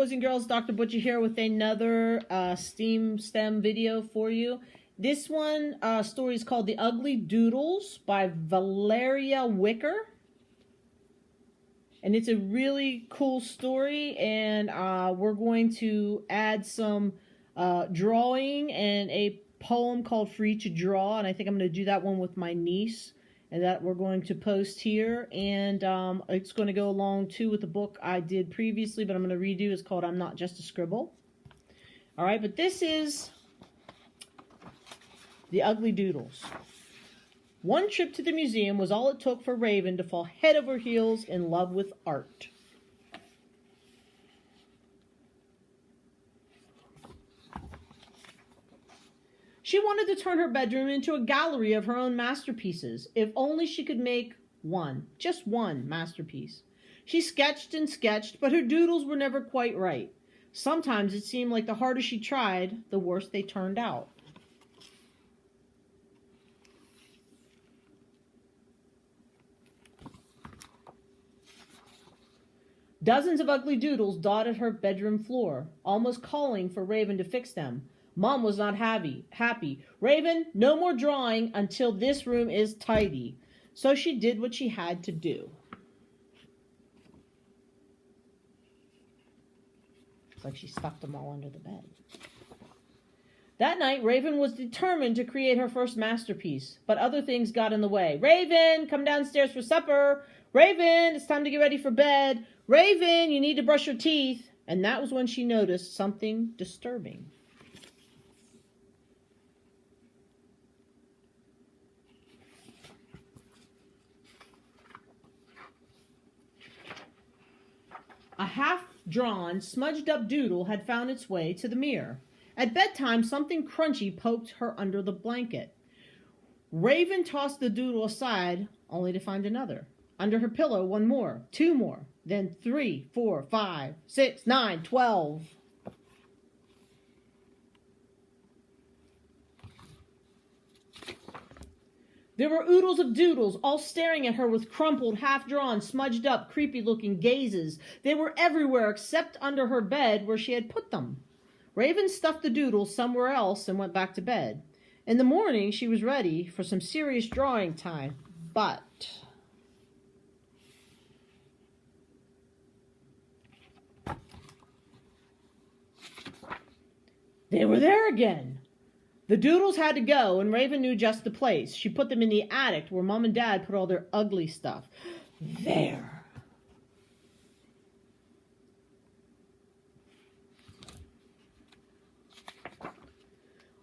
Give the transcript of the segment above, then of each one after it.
boys and girls, Dr. Butcher here with another STEM video for you. This one story is called The Ugly Doodles by Valeria Wicker. And it's a really cool story, and we're going to add some drawing and a poem called Free to Draw, and I think I'm going to do that one with my niece, and that we're going to post here, and it's going to go along too with the book I did previously, but I'm going to redo. It's called I'm Not Just a Scribble. All right, but this is The Ugly Doodles. One trip to the museum was all it took for Raven to fall head over heels in love with art. She wanted to turn her bedroom into a gallery of her own masterpieces, if only she could make one, just one masterpiece. She sketched and sketched, but her doodles were never quite right. Sometimes it seemed like the harder she tried, the worse they turned out. Dozens of ugly doodles dotted her bedroom floor, almost calling for Raven to fix them. Mom was not happy. Raven, no more drawing until this room is tidy. So she did what she had to do. It's like she stuffed them all under the bed. That night, Raven was determined to create her first masterpiece, but other things got in the way. Raven, come downstairs for supper. Raven, it's time to get ready for bed. Raven, you need to brush your teeth. And that was when she noticed something disturbing. A half-drawn, smudged-up doodle had found its way to the mirror. At bedtime, something crunchy poked her under the blanket. Raven tossed the doodle aside, only to find another. Under her pillow, one more, two more, then 3, 4, 5, 6, 9, 12. There were oodles of doodles, all staring at her with crumpled, half-drawn, smudged-up, creepy-looking gazes. They were everywhere except under her bed where she had put them. Raven stuffed the doodles somewhere else and went back to bed. In the morning, she was ready for some serious drawing time, but they were there again. The doodles had to go, and Raven knew just the place. She put them in the attic where Mom and Dad put all their ugly stuff. There.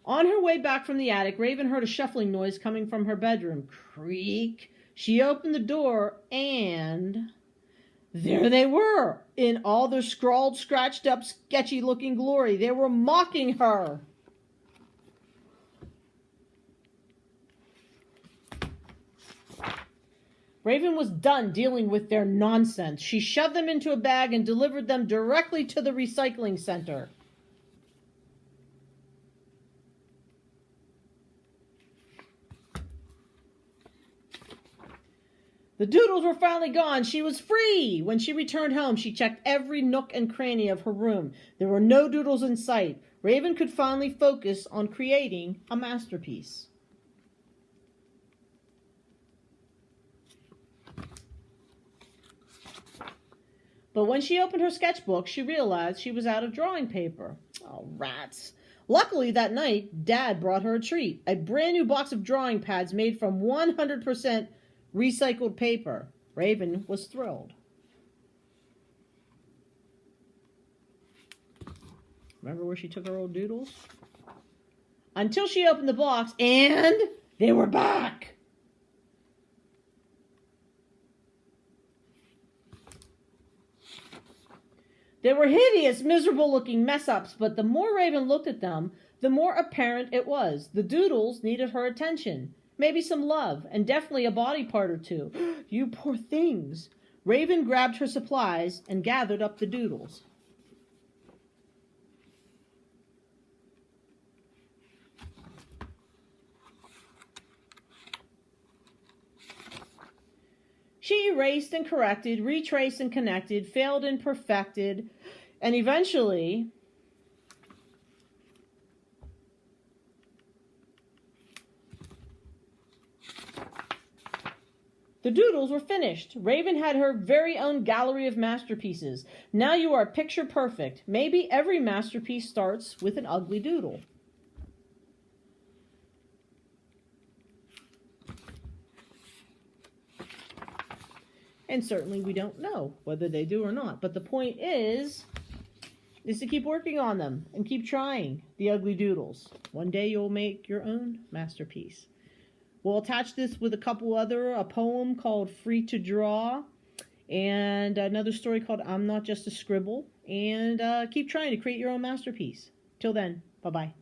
On her way back from the attic, Raven heard a shuffling noise coming from her bedroom. Creak. She opened the door, and there they were, in all their scrawled, scratched-up, sketchy-looking glory. They were mocking her. Raven was done dealing with their nonsense. She shoved them into a bag and delivered them directly to the recycling center. The doodles were finally gone. She was free. When she returned home, she checked every nook and cranny of her room. There were no doodles in sight. Raven could finally focus on creating a masterpiece. But when she opened her sketchbook, she realized she was out of drawing paper. Oh, rats. Luckily, that night, Dad brought her a treat. A brand new box of drawing pads made from 100% recycled paper. Raven was thrilled. Remember where she took her old doodles? Until she opened the box, and they were back. They were hideous, miserable-looking mess-ups, but the more Raven looked at them, the more apparent it was. The doodles needed her attention, maybe some love, and definitely a body part or two. You poor things. Raven grabbed her supplies and gathered up the doodles. She erased and corrected, retraced and connected, failed and perfected, And eventually, the doodles were finished. Raven had her very own gallery of masterpieces. Now you are picture perfect. Maybe every masterpiece starts with an ugly doodle. And certainly we don't know whether they do or not. But the point is to keep working on them and keep trying the ugly doodles. One day you'll make your own masterpiece. We'll attach this with a couple a poem called Free to Draw, and another story called I'm Not Just a Scribble, and keep trying to create your own masterpiece. Till then, bye-bye.